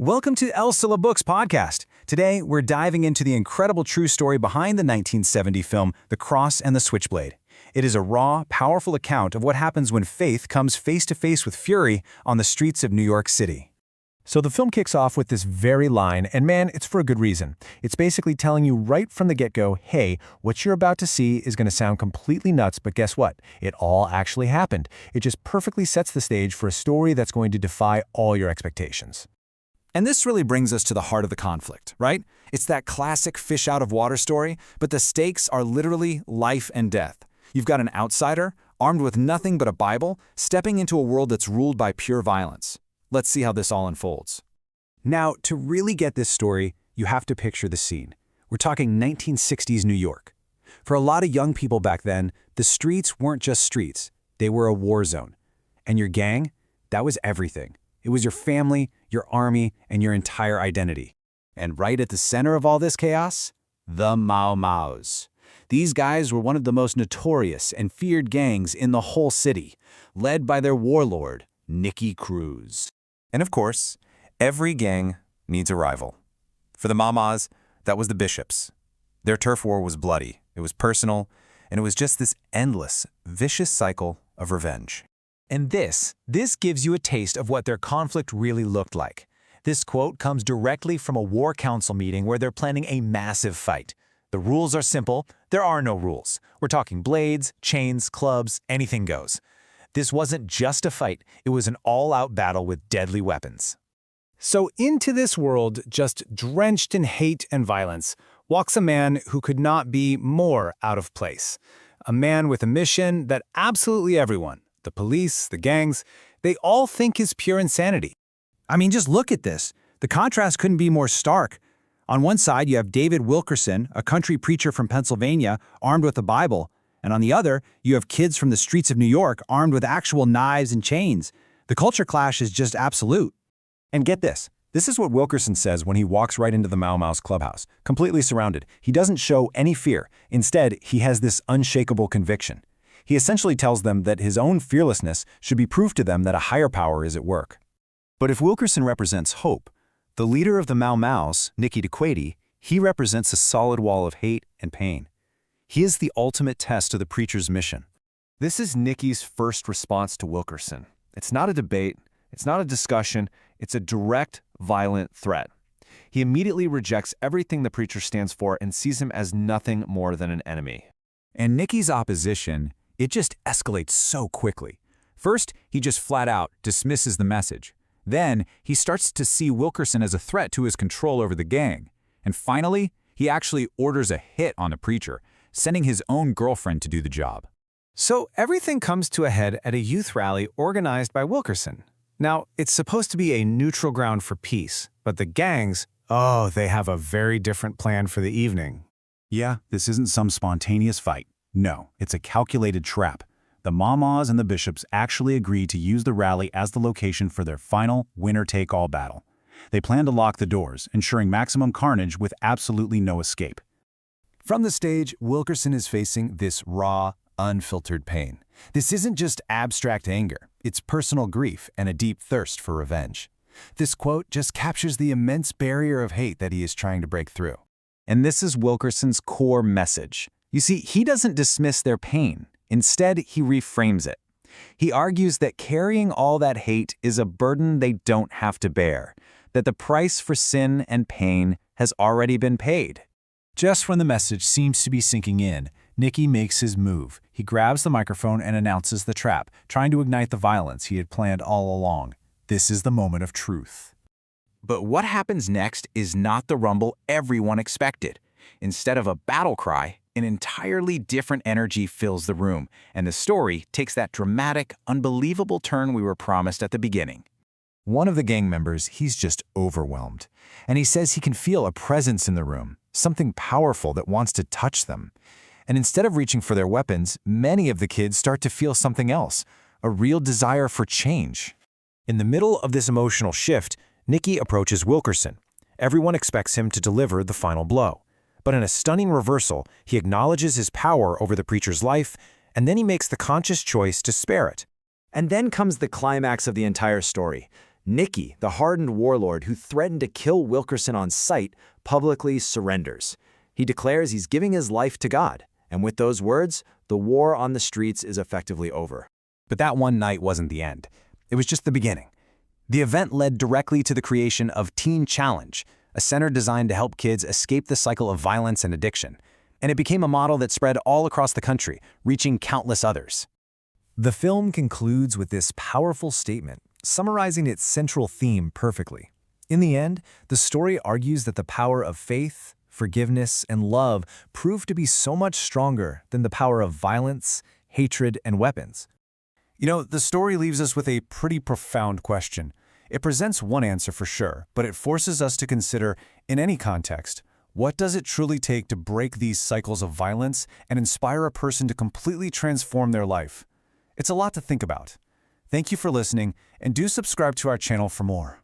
Welcome to Elselah Books podcast. Today, we're diving into the incredible true story behind the 1970 film The Cross and the Switchblade. It is a raw, powerful account of what happens when faith comes face-to-face with fury on the streets of New York City. So the film kicks off with this very line, and man, it's for a good reason. It's basically telling you right from the get-go, hey, what you're about to see is going to sound completely nuts, but guess what? It all actually happened. It just perfectly sets the stage for a story that's going to defy all your expectations. And this really brings us to the heart of the conflict, right? It's that classic fish out of water story, but the stakes are literally life and death. You've got an outsider, armed with nothing but a Bible, stepping into a world that's ruled by pure violence. Let's see how this all unfolds. Now, to really get this story, you have to picture the scene. We're talking 1960s New York. For a lot of young people back then, the streets weren't just streets. They were a war zone. And your gang, that was everything. It was your family, your army, and your entire identity. And right at the center of all this chaos, the Mau Maus. These guys were one of the most notorious and feared gangs in the whole city, led by their warlord, Nikki Cruz. And of course, every gang needs a rival. For the Mau Maus, that was the bishops. Their turf war was bloody, it was personal, and it was just this endless, vicious cycle of revenge. And this gives you a taste of what their conflict really looked like. This quote comes directly from a war council meeting where they're planning a massive fight. The rules are simple. There are no rules. We're talking blades, chains, clubs, anything goes. This wasn't just a fight. It was an all-out battle with deadly weapons. So into this world, just drenched in hate and violence, walks a man who could not be more out of place. A man with a mission that absolutely everyone, the police, the gangs, they all think is pure insanity. I mean, just look at this. The contrast couldn't be more stark. On one side, you have David Wilkerson, a country preacher from Pennsylvania, armed with a Bible. And on the other, you have kids from the streets of New York armed with actual knives and chains. The culture clash is just absolute. And get this. This is what Wilkerson says when he walks right into the Mau Mau's clubhouse, completely surrounded. He doesn't show any fear. Instead, he has this unshakable conviction. He essentially tells them that his own fearlessness should be proof to them that a higher power is at work. But if Wilkerson represents hope, the leader of the Mau Maus, Nikki Cruz, he represents a solid wall of hate and pain. He is the ultimate test of the preacher's mission. This is Nikki's first response to Wilkerson. It's not a debate, it's not a discussion, it's a direct, violent threat. He immediately rejects everything the preacher stands for and sees him as nothing more than an enemy. And Nikki's opposition, it just escalates so quickly. First, he just flat out dismisses the message. Then, he starts to see Wilkerson as a threat to his control over the gang. And finally, he actually orders a hit on the preacher, sending his own girlfriend to do the job. So everything comes to a head at a youth rally organized by Wilkerson. Now, it's supposed to be a neutral ground for peace, but the gangs, they have a very different plan for the evening. Yeah, this isn't some spontaneous fight. No, it's a calculated trap. The Mau Maus and the bishops actually agree to use the rally as the location for their final winner-take-all battle. They plan to lock the doors, ensuring maximum carnage with absolutely no escape. From the stage, Wilkerson is facing this raw, unfiltered pain. This isn't just abstract anger. It's personal grief and a deep thirst for revenge. This quote just captures the immense barrier of hate that he is trying to break through. And this is Wilkerson's core message. You see, he doesn't dismiss their pain. Instead, he reframes it. He argues that carrying all that hate is a burden they don't have to bear, that the price for sin and pain has already been paid. Just when the message seems to be sinking in, Nikki makes his move. He grabs the microphone and announces the trap, trying to ignite the violence he had planned all along. This is the moment of truth. But what happens next is not the rumble everyone expected. Instead of a battle cry, an entirely different energy fills the room, and the story takes that dramatic, unbelievable turn we were promised at the beginning. One of the gang members, he's just overwhelmed, and he says he can feel a presence in the room, something powerful that wants to touch them. And instead of reaching for their weapons, many of the kids start to feel something else, a real desire for change. In the middle of this emotional shift, Nikki approaches Wilkerson. Everyone expects him to deliver the final blow. But in a stunning reversal, he acknowledges his power over the preacher's life, and then he makes the conscious choice to spare it. And then comes the climax of the entire story. Nikki, the hardened warlord who threatened to kill Wilkerson on sight, publicly surrenders. He declares he's giving his life to God, and with those words, the war on the streets is effectively over. But that one night wasn't the end. It was just the beginning. The event led directly to the creation of Teen Challenge, a center designed to help kids escape the cycle of violence and addiction. And it became a model that spread all across the country, reaching countless others. The film concludes with this powerful statement, summarizing its central theme perfectly. In the end, the story argues that the power of faith, forgiveness, and love proved to be so much stronger than the power of violence, hatred, and weapons. You know, the story leaves us with a pretty profound question. It presents one answer for sure, but it forces us to consider, in any context, what does it truly take to break these cycles of violence and inspire a person to completely transform their life? It's a lot to think about. Thank you for listening, and do subscribe to our channel for more.